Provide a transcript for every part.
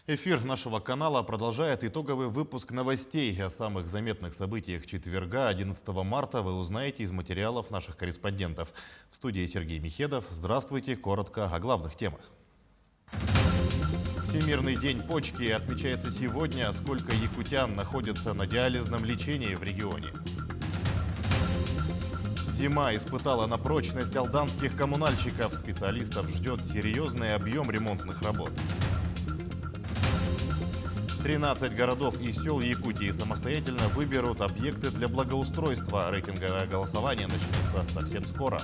Эфир нашего канала продолжает итоговый выпуск новостей. О самых заметных событиях четверга, 11 марта, вы узнаете из материалов наших корреспондентов. В студии Сергей Михедов. Здравствуйте. Коротко о главных темах. Всемирный день почки отмечается сегодня. Сколько якутян находятся на диализном лечении в регионе? Зима испытала на прочность алданских коммунальщиков. Специалистов ждет серьезный объем ремонтных работ. 13 городов и сел Якутии самостоятельно выберут объекты для благоустройства. Рейтинговое голосование начнется совсем скоро.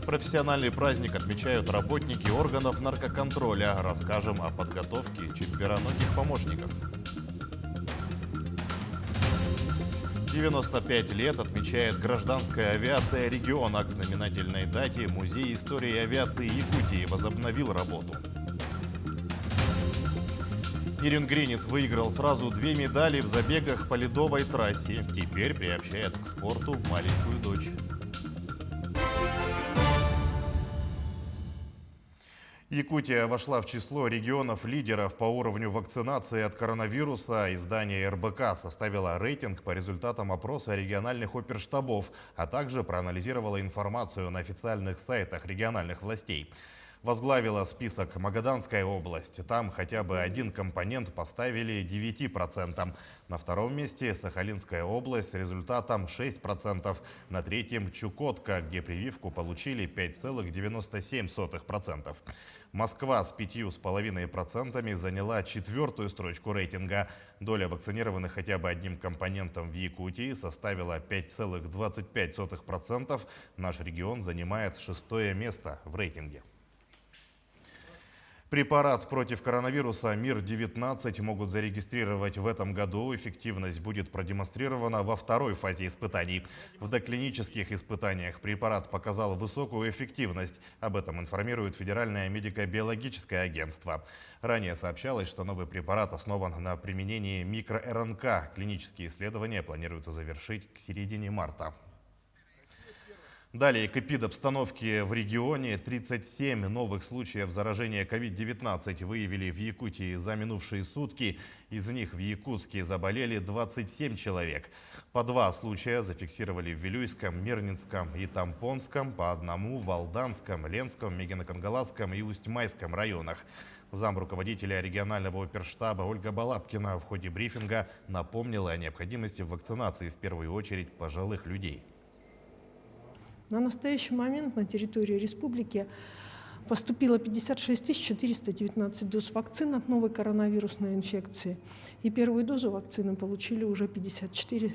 Профессиональный праздник отмечают работники органов наркоконтроля. Расскажем о подготовке четвероногих помощников. 95 лет отмечает гражданская авиация региона. К знаменательной дате Музей истории авиации Якутии возобновил работу. Ирингринец выиграл сразу 2 медали в забегах по ледовой трассе. Теперь приобщает к спорту маленькую дочь. Якутия вошла в число регионов-лидеров по уровню вакцинации от коронавируса. Издание РБК составило рейтинг по результатам опроса региональных оперштабов, а также проанализировало информацию на официальных сайтах региональных властей. Возглавила список Магаданская область. Там хотя бы один компонент поставили 9%. На втором месте Сахалинская область с результатом 6%. На третьем Чукотка, где прививку получили 5,97%. Москва с 5,5% заняла 4-ю строчку рейтинга. Доля вакцинированных хотя бы одним компонентом в Якутии составила 5,25%. Наш регион занимает 6-е место в рейтинге. Препарат против коронавируса МИР-19 могут зарегистрировать в этом году. Эффективность будет продемонстрирована во второй фазе испытаний. В доклинических испытаниях препарат показал высокую эффективность. Об этом информирует Федеральное медико-биологическое агентство. Ранее сообщалось, что новый препарат основан на применении микро-РНК. Клинические исследования планируется завершить к середине марта. Далее к эпидобстановке в регионе. 37 новых случаев заражения COVID-19 выявили в Якутии за минувшие сутки. Из них в Якутске заболели 27 человек. По 2 случая зафиксировали в Вилюйском, Мирнинском и Тампонском, по одному в Алданском, Ленском, Мегино-Кангаласском и Усть-Майском районах. Замруководителя регионального оперштаба Ольга Балабкина в ходе брифинга напомнила о необходимости вакцинации в первую очередь пожилых людей. На настоящий момент на территории республики поступило 56 419 доз вакцин от новой коронавирусной инфекции. И первую дозу вакцины получили уже 54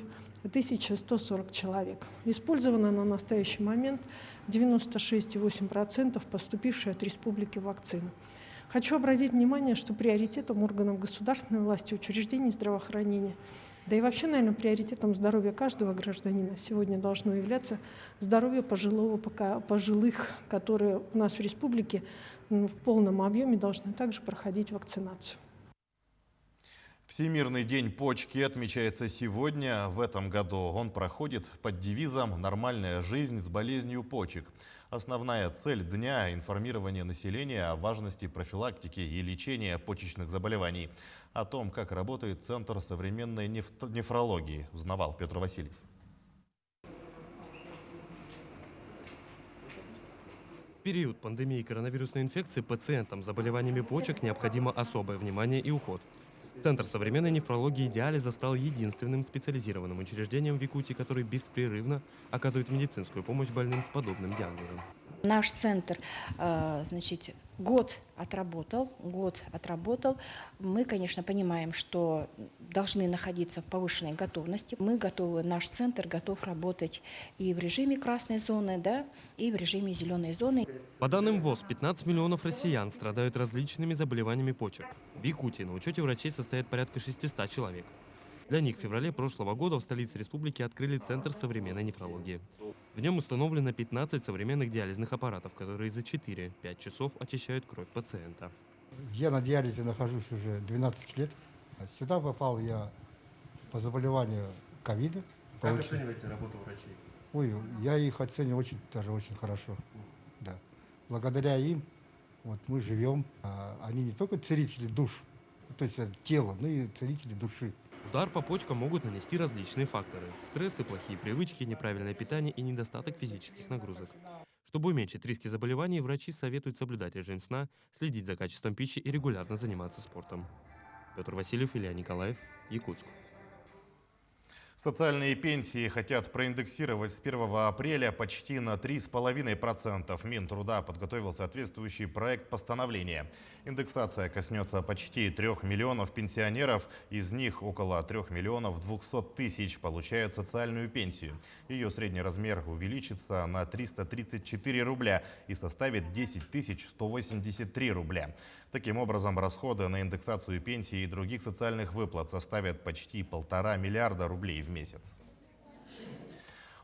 140 человек. Использовано на настоящий момент 96,8% поступившей от республики вакцины. Хочу обратить внимание, что приоритетом органов государственной власти, учреждений здравоохранения, да и вообще, наверное, приоритетом здоровья каждого гражданина сегодня должно являться здоровье пожилых, которые у нас в республике в полном объеме должны также проходить вакцинацию. Всемирный день почки отмечается сегодня. В этом году он проходит под девизом «Нормальная жизнь с болезнью почек». Основная цель дня – информирование населения о важности профилактики и лечения почечных заболеваний. О том, как работает Центр современной нефрологии, узнавал Петр Васильев. В период пандемии коронавирусной инфекции пациентам с заболеваниями почек необходимо особое внимание и уход. Центр современной нефрологии и диализа стал единственным специализированным учреждением в Якутии, который беспрерывно оказывает медицинскую помощь больным с подобным диагнозом. Наш центр, год отработал. Мы, конечно, понимаем, что должны находиться в повышенной готовности. Мы готовы, наш центр готов работать и в режиме красной зоны, да, и в режиме зеленой зоны. По данным ВОЗ, 15 миллионов россиян страдают различными заболеваниями почек. В Якутии на учете врачей состоит порядка 600 человек. Для них в феврале прошлого года в столице республики открыли Центр современной нефрологии. В нем установлено 15 современных диализных аппаратов, которые за 4-5 часов очищают кровь пациента. Я на диализе нахожусь уже 12 лет. Сюда попал я по заболеванию ковида. Как оцениваете работу врачей? Ой, я их оцениваю очень хорошо. Да. Благодаря им Вот мы живем, они не только целители душ, то есть тела, но и целители души. Удар по почкам могут нанести различные факторы. Стрессы, плохие привычки, неправильное питание и недостаток физических нагрузок. Чтобы уменьшить риски заболеваний, врачи советуют соблюдать режим сна, следить за качеством пищи и регулярно заниматься спортом. Петр Васильев, Илья Николаев, Якутск. Социальные пенсии хотят проиндексировать с 1 апреля почти на 3,5%. Минтруда подготовил соответствующий проект постановления. Индексация коснется почти 3 миллионов пенсионеров. Из них около 3 миллионов 200 тысяч получают социальную пенсию. Ее средний размер увеличится на 334 рубля и составит 10 183 рубля. Таким образом, расходы на индексацию пенсии и других социальных выплат составят почти 1,5 миллиарда рублей в месяц.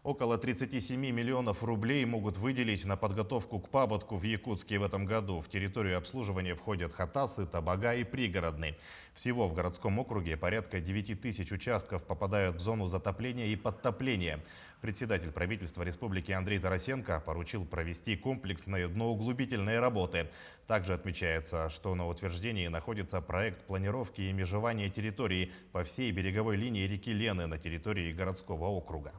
Около 37 миллионов рублей могут выделить на подготовку к паводку в Якутске в этом году. В территорию обслуживания входят Хатасы, Табага и Пригородный. Всего в городском округе порядка 9 тысяч участков попадают в зону затопления и подтопления. Председатель правительства республики Андрей Тарасенко поручил провести комплексные дноуглубительные работы. Также отмечается, что на утверждении находится проект планировки и межевания территории по всей береговой линии реки Лены на территории городского округа.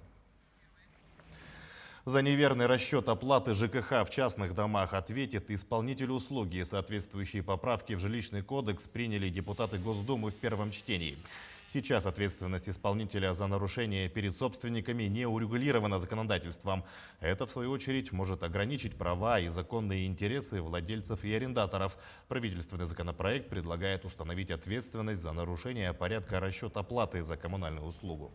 За неверный расчет оплаты ЖКХ в частных домах ответит исполнитель услуги. Соответствующие поправки в жилищный кодекс приняли депутаты Госдумы в первом чтении. Сейчас ответственность исполнителя за нарушение перед собственниками не урегулирована законодательством. Это, в свою очередь, может ограничить права и законные интересы владельцев и арендаторов. Правительственный законопроект предлагает установить ответственность за нарушение порядка расчета оплаты за коммунальную услугу.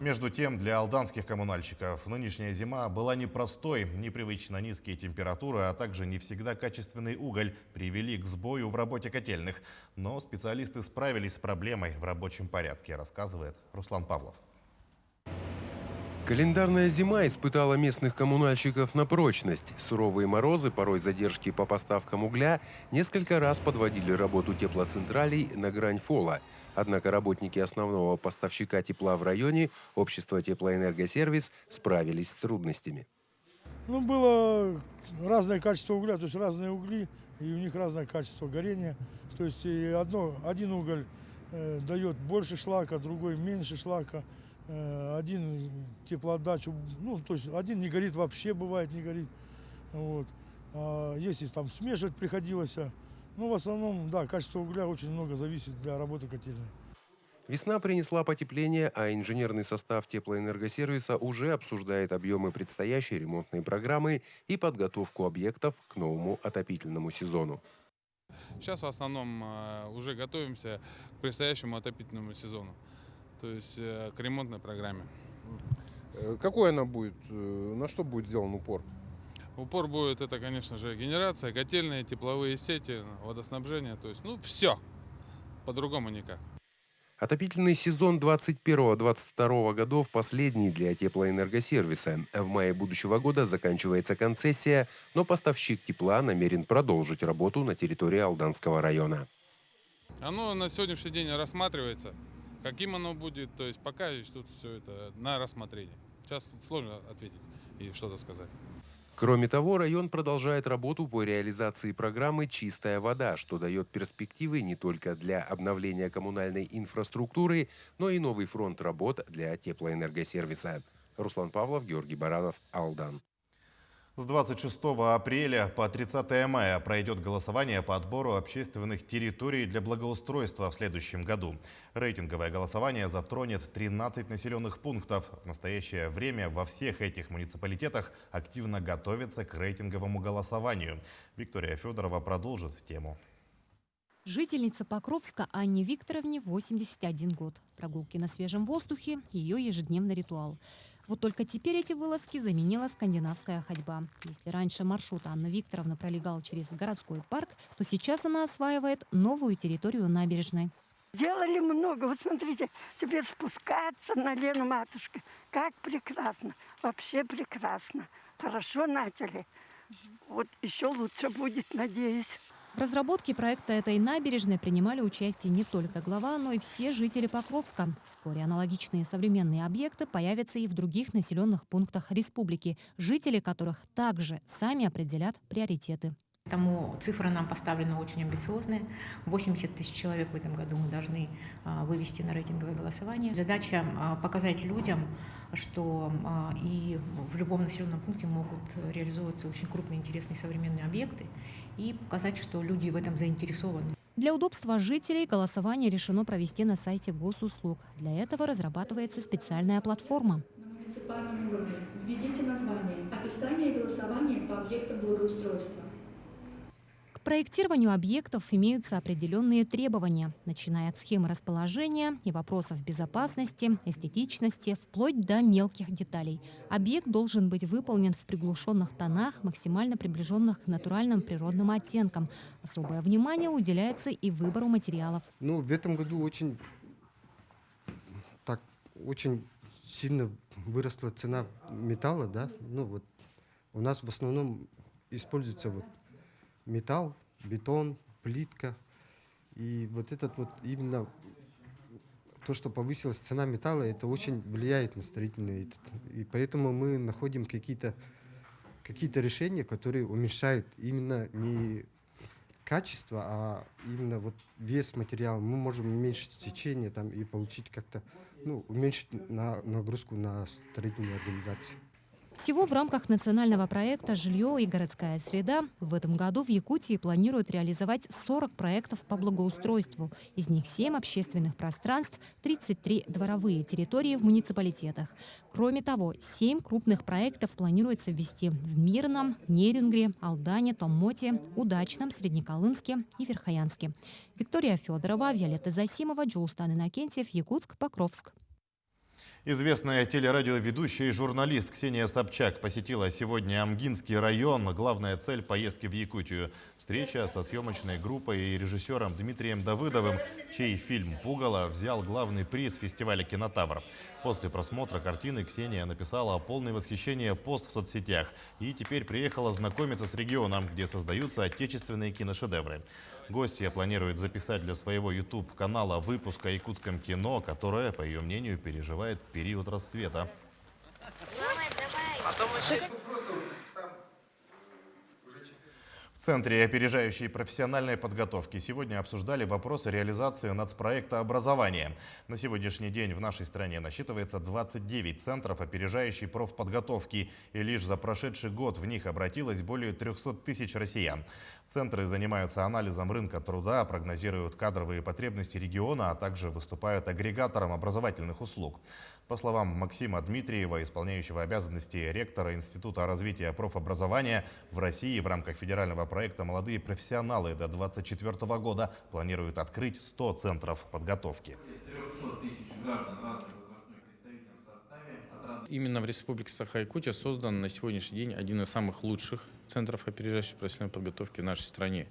Между тем, для алданских коммунальщиков нынешняя зима была непростой. Непривычно низкие температуры, а также не всегда качественный уголь привели к сбою в работе котельных. Но специалисты справились с проблемой в рабочем порядке, рассказывает Руслан Павлов. Календарная зима испытала местных коммунальщиков на прочность. Суровые морозы, порой задержки по поставкам угля, несколько раз подводили работу теплоцентралей на грань фола. Однако работники основного поставщика тепла в районе, общество «Теплоэнергосервис», справились с трудностями. Ну, было разное качество угля, то есть разные угли, и у них разное качество горения. То есть один уголь дает больше шлака, другой меньше шлака. Один теплоотдачу, ну, то есть один не горит вообще, бывает не горит. Вот. А если там смешивать приходилось, ну, в основном, да, качество угля очень много зависит для работы котельной. Весна принесла потепление, а инженерный состав теплоэнергосервиса уже обсуждает объемы предстоящей ремонтной программы и подготовку объектов к новому отопительному сезону. Сейчас в основном уже готовимся к предстоящему отопительному сезону, то есть к ремонтной программе. Какой она будет? На что будет сделан упор? Упор будет это, конечно же, генерация, котельные, тепловые сети, водоснабжение, то есть, ну, все, по-другому никак. Отопительный сезон 21-22 годов последний для теплоэнергосервиса. В мае будущего года заканчивается концессия, но поставщик тепла намерен продолжить работу на территории Алданского района. Оно на сегодняшний день рассматривается. Каким оно будет, то есть пока тут все это на рассмотрение. Сейчас сложно ответить и что-то сказать. Кроме того, район продолжает работу по реализации программы «Чистая вода», что дает перспективы не только для обновления коммунальной инфраструктуры, но и новый фронт работ для теплоэнергосервиса. Руслан Павлов, Георгий Баранов, Алдан. С 26 апреля по 30 мая пройдет голосование по отбору общественных территорий для благоустройства в следующем году. Рейтинговое голосование затронет 13 населенных пунктов. В настоящее время во всех этих муниципалитетах активно готовятся к рейтинговому голосованию. Виктория Федорова продолжит тему. Жительница Покровска Анне Викторовне 81 год. Прогулки на свежем воздухе – ее ежедневный ритуал. Вот только теперь эти вылазки заменила скандинавская ходьба. Если раньше маршрут Анны Викторовны пролегал через городской парк, то сейчас она осваивает новую территорию набережной. Делали много. Вот смотрите, теперь спускаться на Лену матушку. Как прекрасно. Вообще прекрасно. Хорошо начали. Вот еще лучше будет, надеюсь. В разработке проекта этой набережной принимали участие не только глава, но и все жители Покровска. Вскоре аналогичные современные объекты появятся и в других населенных пунктах республики, жители которых также сами определят приоритеты. Поэтому цифры нам поставлены очень амбициозные. 80 тысяч человек в этом году мы должны вывести на рейтинговое голосование. Задача показать людям, что и в любом населенном пункте могут реализовываться очень крупные, интересные современные объекты, и показать, что люди в этом заинтересованы. Для удобства жителей голосование решено провести на сайте госуслуг. Для этого разрабатывается специальная платформа. На муниципальном уровне введите название, описание голосования по объектам благоустройства. К проектированию объектов имеются определенные требования, начиная от схемы расположения и вопросов безопасности, эстетичности, вплоть до мелких деталей. Объект должен быть выполнен в приглушенных тонах, максимально приближенных к натуральным природным оттенкам. Особое внимание уделяется и выбору материалов. В этом году очень сильно выросла цена металла, да. У нас в основном используется металл, бетон, плитка. И именно то, что повысилась цена металла, это очень влияет на строительный. И поэтому мы находим какие-то решения, которые уменьшают именно не качество, а именно вес материала. Мы можем уменьшить сечение и получить как-то, уменьшить нагрузку на строительные организации. Всего в рамках национального проекта «Жилье и городская среда» в этом году в Якутии планируют реализовать 40 проектов по благоустройству. Из них 7 общественных пространств, 33 дворовые территории в муниципалитетах. Кроме того, 7 крупных проектов планируется ввести в Мирном, Нерюнгре, Алдане, Томмоте, Удачном, Среднеколымске и Верхоянске. Виктория Федорова, Виолетта Засимова, Джулстан Иннокентьев, Якутск, Покровск. Известная телерадиоведущая и журналист Ксения Собчак посетила сегодня Амгинский район. Главная цель поездки в Якутию – встреча со съемочной группой и режиссером Дмитрием Давыдовым, чей фильм «Пугало» взял главный приз фестиваля «Кинотавр». После просмотра картины Ксения написала полное восхищение пост в соцсетях и теперь приехала знакомиться с регионом, где создаются отечественные киношедевры. Гостья планирует записать для своего YouTube-канала выпуск о якутском кино, которое, по ее мнению, переживает период расцвета. В Центре опережающей профессиональной подготовки сегодня обсуждали вопросы реализации нацпроекта образования. На сегодняшний день в нашей стране насчитывается 29 центров опережающей профподготовки, и лишь за прошедший год в них обратилось более 300 тысяч россиян. Центры занимаются анализом рынка труда, прогнозируют кадровые потребности региона, а также выступают агрегатором образовательных услуг. По словам Максима Дмитриева, исполняющего обязанности ректора Института развития профобразования, в России в рамках федерального проекта «Молодые профессионалы» до 2024 года планируют открыть 100 центров подготовки. Именно в Республике Саха-Якутия создан на сегодняшний день один из самых лучших центров опережающей профессиональной подготовки в нашей стране.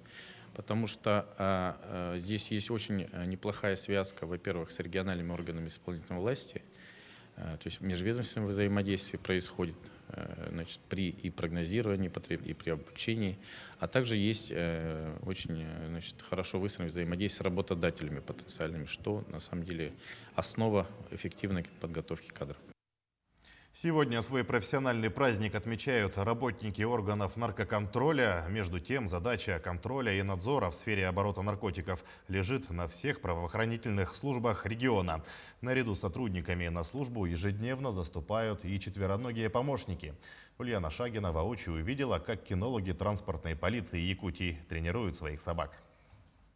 Потому что здесь есть очень неплохая связка, во-первых, с региональными органами исполнительной власти. То есть межведомственное взаимодействие происходит при прогнозировании, и при обучении. А также есть очень хорошо выстроенное взаимодействие с работодателями потенциальными, что на самом деле основа эффективной подготовки кадров. Сегодня свой профессиональный праздник отмечают работники органов наркоконтроля. Между тем, задача контроля и надзора в сфере оборота наркотиков лежит на всех правоохранительных службах региона. Наряду с сотрудниками на службу ежедневно заступают и четвероногие помощники. Ульяна Шагина воочию увидела, как кинологи транспортной полиции Якутии тренируют своих собак.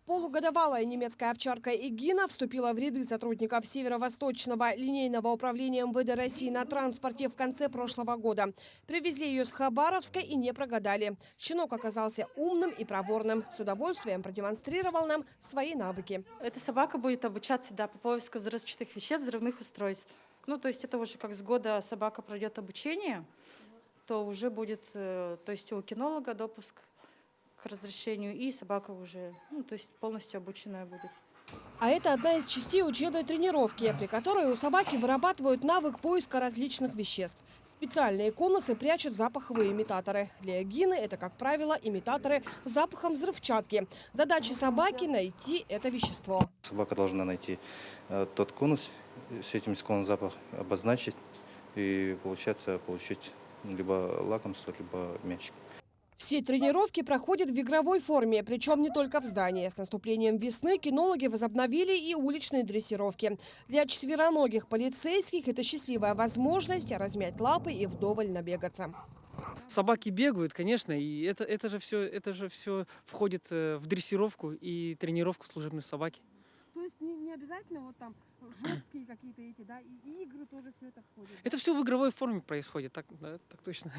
Полугодовалая немецкая овчарка Эгина вступила в ряды сотрудников Северо-Восточного линейного управления МВД России на транспорте в конце прошлого года. Привезли ее с Хабаровска и не прогадали. Щенок оказался умным и проворным. С удовольствием продемонстрировал нам свои навыки. Эта собака будет обучаться по поиску взрывчатых веществ, взрывных устройств. То есть это уже как с года собака пройдет обучение, то уже будет, то есть у кинолога допуск к разрешению, и собака уже, то есть полностью обученная будет. А это одна из частей учебной тренировки, при которой у собаки вырабатывают навык поиска различных веществ. Специальные конусы прячут запаховые имитаторы. Для Гины это, как правило, имитаторы с запахом взрывчатки. Задача собаки – найти это вещество. Собака должна найти тот конус, с этим склоном запах обозначить и, получается, получить либо лакомство, либо мячик. Все тренировки проходят в игровой форме, причем не только в здании. С наступлением весны кинологи возобновили и уличные дрессировки. Для четвероногих полицейских это счастливая возможность размять лапы и вдоволь набегаться. Собаки бегают, конечно, и это же все входит в дрессировку и тренировку служебной собаки. То есть не обязательно вот там жесткие какие-то эти, да, и игры тоже все это входит? Это все в игровой форме происходит, так точно.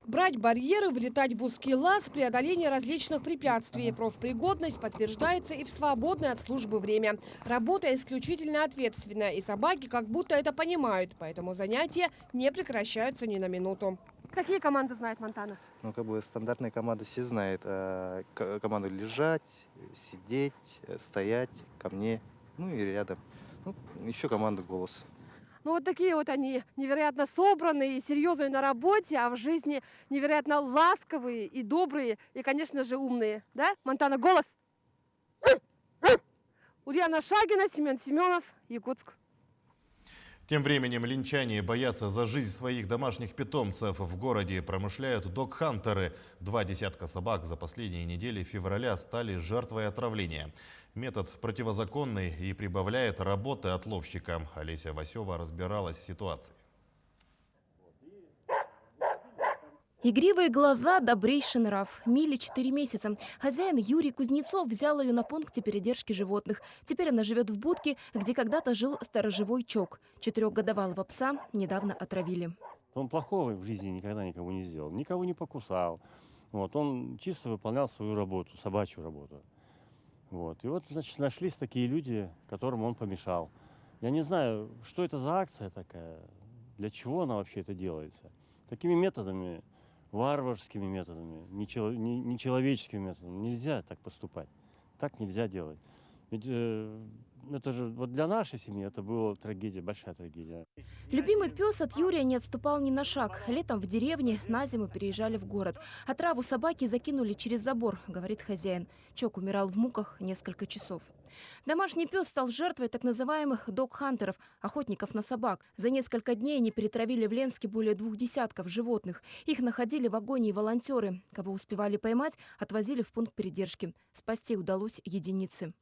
Брать барьеры, влетать в узкий лаз, преодоление различных препятствий. Профпригодность подтверждается и в свободное от службы время. Работа исключительно ответственная, и собаки как будто это понимают, поэтому занятия не прекращаются ни на минуту. Какие команды знает Монтана? Ну, как бы стандартные команды все знают. Команду лежать, сидеть, стоять, ко мне, ну и рядом. Ну, еще команда голос. Ну вот такие вот они невероятно собранные и серьезные на работе, а в жизни невероятно ласковые и добрые, и, конечно же, умные. Да, Монтана, голос? Ульяна Шагина, Семен Семенов, Якутск. Тем временем линчане боятся за жизнь своих домашних питомцев. В городе промышляют дог-хантеры. 2 десятка собак за последние недели февраля стали жертвой отравления. Метод противозаконный и прибавляет работы отловщикам. Олеся Васева разбиралась в ситуации. Игривые глаза, добрейший нрав. Миле 4 месяца. Хозяин Юрий Кузнецов взял ее на пункте передержки животных. Теперь она живет в будке, где когда-то жил сторожевой Чок. 4-годовалого пса недавно отравили. Он плохого в жизни никогда никому не сделал. Никого не покусал. Вот, он чисто выполнял свою работу, собачью работу. Вот. И вот, значит, нашлись такие люди, которым он помешал. Я не знаю, что это за акция такая, для чего она вообще это делается. Такими методами, варварскими методами, нечеловеческими методами нельзя так поступать. Так нельзя делать. Ведь это же вот для нашей семьи это была трагедия, большая трагедия. Любимый пес от Юрия не отступал ни на шаг. Летом в деревне, на зиму переезжали в город. Отраву собаки закинули через забор, говорит хозяин. Чок умирал в муках несколько часов. Домашний пес стал жертвой так называемых дог-хантеров, охотников на собак. За несколько дней они перетравили в Ленске более 2 десятков животных. Их находили в агонии волонтеры. Кого успевали поймать, отвозили в пункт передержки. Спасти удалось единицы.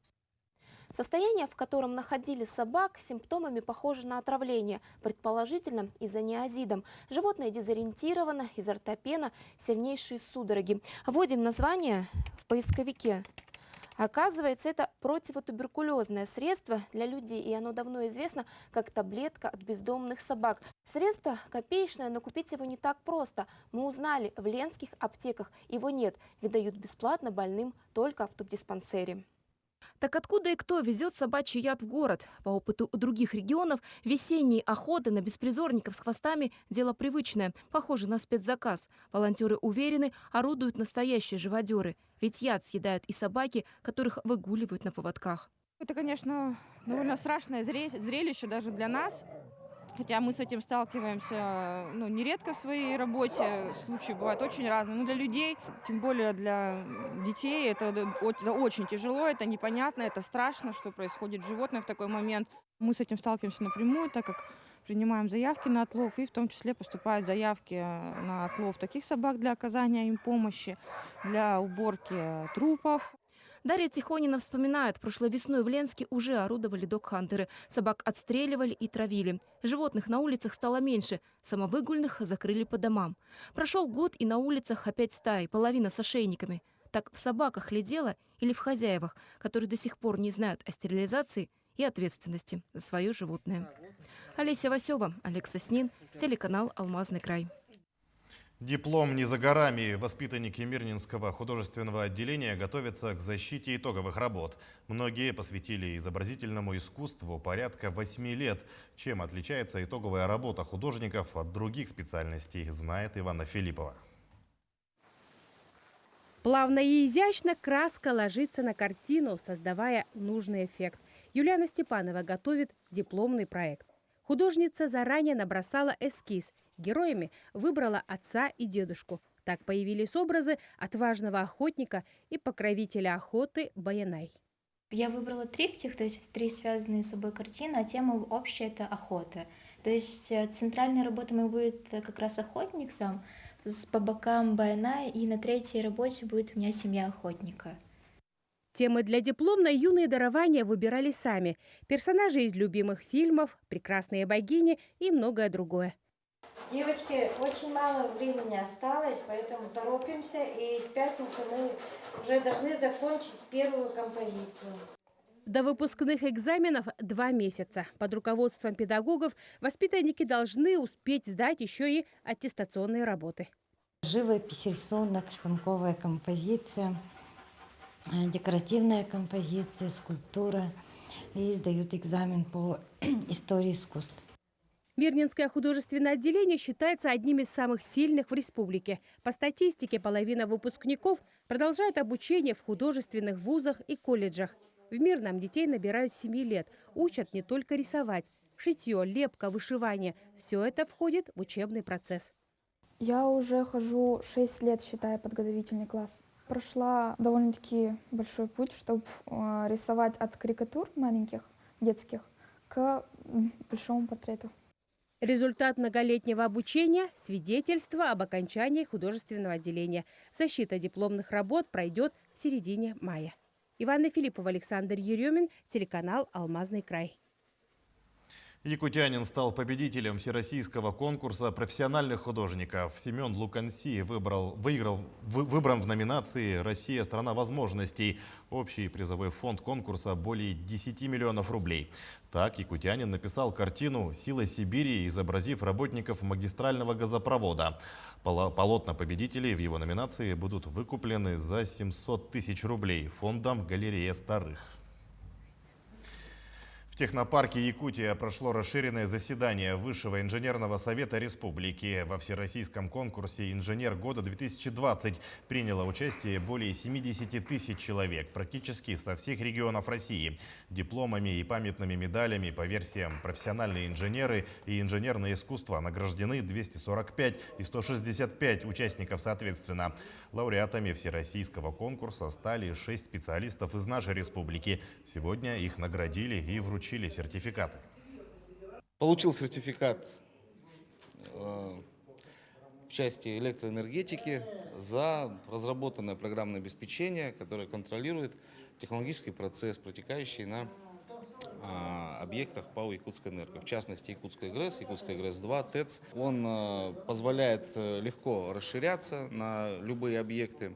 Состояние, в котором находили собак, симптомами похоже на отравление, предположительно из-за неозидом. Животное дезориентировано, изо рта пена, сильнейшие судороги. Вводим название в поисковике. Оказывается, это противотуберкулезное средство для людей, и оно давно известно как таблетка от бездомных собак. Средство копеечное, но купить его не так просто. Мы узнали, в ленских аптеках его нет, выдают бесплатно больным только в тубдиспансере. Так откуда и кто везет собачий яд в город? По опыту других регионов, весенние охоты на беспризорников с хвостами – дело привычное, похоже на спецзаказ. Волонтеры уверены, орудуют настоящие живодеры. Ведь яд съедают и собаки, которых выгуливают на поводках. Это, конечно, довольно страшное зрелище даже для нас. Хотя мы с этим сталкиваемся нередко в своей работе, случаи бывают очень разные. Но для людей, тем более для детей, это очень тяжело, это непонятно, это страшно, что происходит с животным в такой момент. Мы с этим сталкиваемся напрямую, так как принимаем заявки на отлов, и в том числе поступают заявки на отлов таких собак для оказания им помощи, для уборки трупов. Дарья Тихонина вспоминает, прошлой весной в Ленске уже орудовали дог-хантеры. Собак отстреливали и травили. Животных на улицах стало меньше, самовыгульных закрыли по домам. Прошел год, и на улицах опять стаи, половина с ошейниками. Так в собаках ли дело или в хозяевах, которые до сих пор не знают о стерилизации и ответственности за свое животное. Олеся Васева, Олег Соснин, телеканал «Алмазный край». Диплом не за горами. Воспитанники Мирнинского художественного отделения готовятся к защите итоговых работ. Многие посвятили изобразительному искусству порядка 8 лет. Чем отличается итоговая работа художников от других специальностей, знает Ивана Филиппова. Плавно и изящно краска ложится на картину, создавая нужный эффект. Юлиана Степанова готовит дипломный проект. Художница заранее набросала эскиз. Героями выбрала отца и дедушку. Так появились образы отважного охотника и покровителя охоты Баянай. Я выбрала триптих, то есть это 3 связанные с собой картины, а тема общая – это охота. То есть центральной работой моей будет как раз охотник сам, по бокам Баянай, и на 3-й работе будет у меня семья охотника. Темы для дипломной юные дарования выбирали сами. Персонажи из любимых фильмов, прекрасные богини и многое другое. Девочки, очень мало времени осталось, поэтому торопимся. И в пятницу мы уже должны закончить первую композицию. До выпускных экзаменов 2 месяца. Под руководством педагогов воспитанники должны успеть сдать еще и аттестационные работы. Живопись, рисунок, станковая композиция, декоративная композиция, скульптура. И сдают экзамен по истории искусств. Мирнинское художественное отделение считается одним из самых сильных в республике. По статистике, половина выпускников продолжает обучение в художественных вузах и колледжах. В Мирном детей набирают 7 лет. Учат не только рисовать. Шитье, лепка, вышивание – все это входит в учебный процесс. Я уже хожу 6 лет, считая подготовительный класс. Прошла довольно-таки большой путь, чтобы рисовать от карикатур маленьких, детских, к большому портрету. Результат многолетнего обучения – свидетельство об окончании художественного отделения. Защита дипломных работ пройдет в середине мая. Иванна Филиппова, Александр Еремин, телеканал «Алмазный край». Якутянин стал победителем всероссийского конкурса профессиональных художников. Семен Луканси выбран в номинации «Россия – страна возможностей». Общий призовой фонд конкурса более 10 миллионов рублей. Так якутянин написал картину «Сила Сибири», изобразив работников магистрального газопровода. Полотна победителей в его номинации будут выкуплены за 700 тысяч рублей фондом «Галерея старых». В технопарке Якутия прошло расширенное заседание Высшего инженерного совета республики. Во всероссийском конкурсе «Инженер года-2020» приняло участие более 70 тысяч человек, практически со всех регионов России. Дипломами и памятными медалями по версиям «Профессиональные инженеры» и «Инженерное искусство» награждены 245 и 165 участников соответственно. Лауреатами всероссийского конкурса стали 6 специалистов из нашей республики. Сегодня их наградили и вручили сертификаты. Получил сертификат в части электроэнергетики за разработанное программное обеспечение, которое контролирует технологический процесс, протекающий на объектах ПАО «Якутскэнерго». В частности, Якутская ГРЭС, Якутская ГРЭС-2, ТЭЦ. Он позволяет легко расширяться на любые объекты.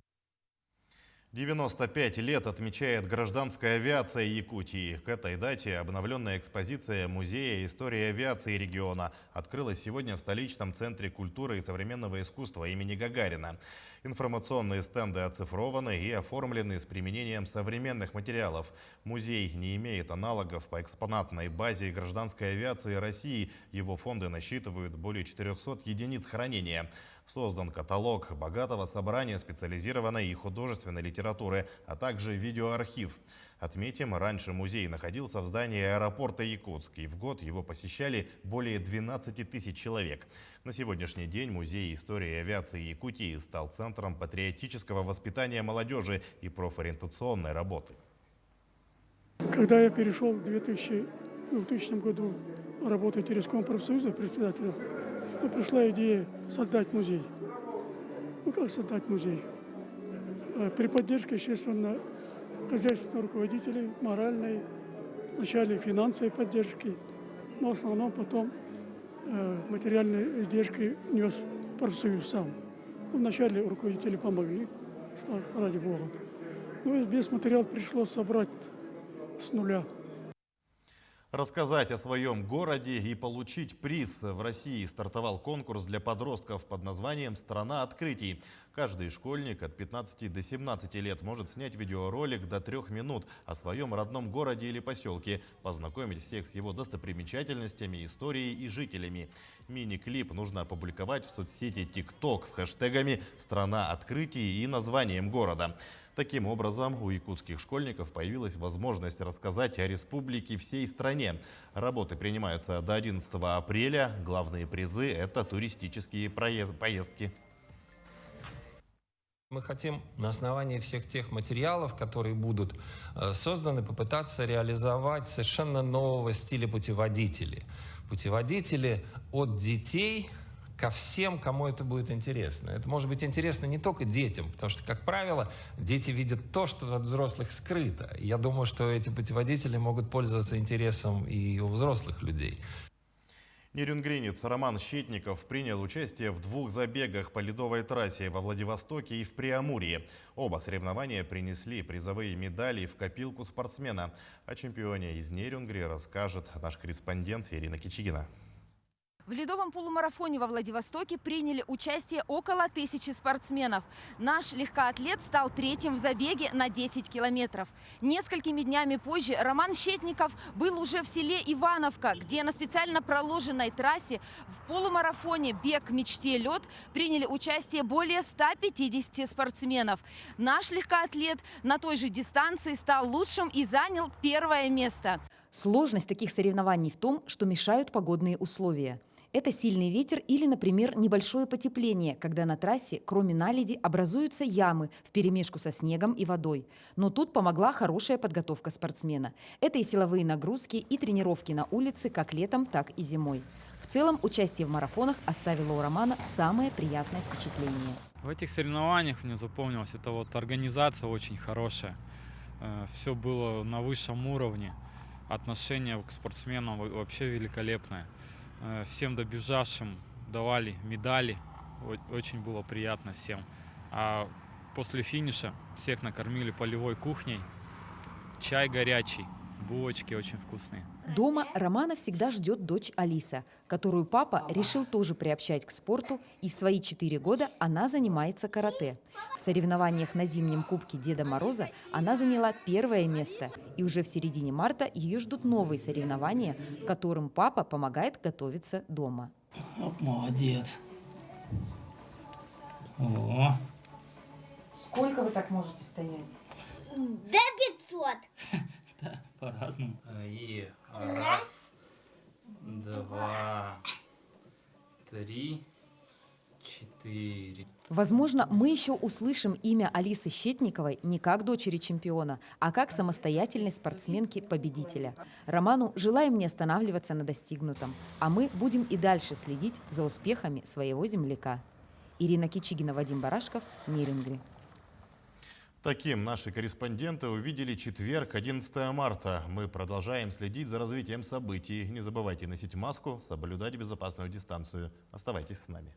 95 лет отмечает гражданская авиация Якутии. К этой дате обновленная экспозиция Музея истории авиации региона открылась сегодня в столичном центре культуры и современного искусства имени Гагарина. Информационные стенды оцифрованы и оформлены с применением современных материалов. Музей не имеет аналогов по экспонатной базе гражданской авиации России. Его фонды насчитывают более 400 единиц хранения. Создан каталог богатого собрания специализированной и художественной литературы, а также видеоархив. Отметим, раньше музей находился в здании аэропорта Якутск, и в год его посещали более 12 тысяч человек. На сегодняшний день Музей истории авиации Якутии стал центром патриотического воспитания молодежи и профориентационной работы. Когда я перешел в 2000 году работать в Тереском профсоюзе председателем, пришла идея создать музей. Ну как создать музей? При поддержке, естественно, хозяйственных руководителей, моральной, вначале финансовой поддержки, но в основном потом материальные издержки нес профсоюз сам. Вначале руководители помогли, ради бога. Ну и весь материал пришлось собрать с нуля. Рассказать о своем городе и получить приз. В России стартовал конкурс для подростков под названием «Страна открытий». Каждый школьник от 15 до 17 лет может снять видеоролик до 3 минут о своем родном городе или поселке, познакомить всех с его достопримечательностями, историей и жителями. Мини-клип нужно опубликовать в соцсети TikTok с хэштегами «Страна открытий» и названием города. Таким образом, у якутских школьников появилась возможность рассказать о республике всей стране. Работы принимаются до 11 апреля. Главные призы – это туристические поездки. Мы хотим на основании всех тех материалов, которые будут созданы, попытаться реализовать совершенно нового стиля путеводителей. Путеводители от детей ко всем, кому это будет интересно. Это может быть интересно не только детям, потому что, как правило, дети видят то, что от взрослых скрыто. Я думаю, что эти путеводители могут пользоваться интересом и у взрослых людей. Нерюнгринец Роман Щетников принял участие в 2 забегах по ледовой трассе во Владивостоке и в Преамурье. Оба соревнования принесли призовые медали в копилку спортсмена. О чемпионе из Нерюнгри расскажет наш корреспондент Ирина Кичигина. В ледовом полумарафоне во Владивостоке приняли участие около 1000 спортсменов. Наш легкоатлет стал 3-м в забеге на 10 километров. Несколькими днями позже Роман Щетников был уже в селе Ивановка, где на специально проложенной трассе в полумарафоне «Бег к мечте. Лед» приняли участие более 150 спортсменов. Наш легкоатлет на той же дистанции стал лучшим и занял 1-е место. Сложность таких соревнований в том, что мешают погодные условия. Это сильный ветер или, например, небольшое потепление, когда на трассе, кроме наледи, образуются ямы вперемешку со снегом и водой. Но тут помогла хорошая подготовка спортсмена. Это и силовые нагрузки, и тренировки на улице как летом, так и зимой. В целом, участие в марафонах оставило у Романа самое приятное впечатление. В этих соревнованиях мне запомнилось, это вот организация очень хорошая. Все было на высшем уровне. Отношение к спортсменам вообще великолепное. Всем добежавшим давали медали. Очень было приятно всем. А после финиша всех накормили полевой кухней. Чай горячий, булочки очень вкусные. Дома Романа всегда ждет дочь Алиса, которую папа решил тоже приобщать к спорту, и в свои 4 года она занимается карате. В соревнованиях на зимнем кубке Деда Мороза она заняла 1-е место, и уже в середине марта ее ждут новые соревнования, которым папа помогает готовиться дома. Вот молодец. О. Сколько вы так можете стоять? До 500. Да, по-разному. И 1, 2, 3, 4. Возможно, мы еще услышим имя Алисы Щетниковой не как дочери чемпиона, а как самостоятельной спортсменки-победителя. Роману желаем не останавливаться на достигнутом, а мы будем и дальше следить за успехами своего земляка. Ирина Кичигина, Вадим Барашков, Нерюнгри. Таким наши корреспонденты увидели четверг, 11 марта. Мы продолжаем следить за развитием событий. Не забывайте носить маску, соблюдать безопасную дистанцию. Оставайтесь с нами.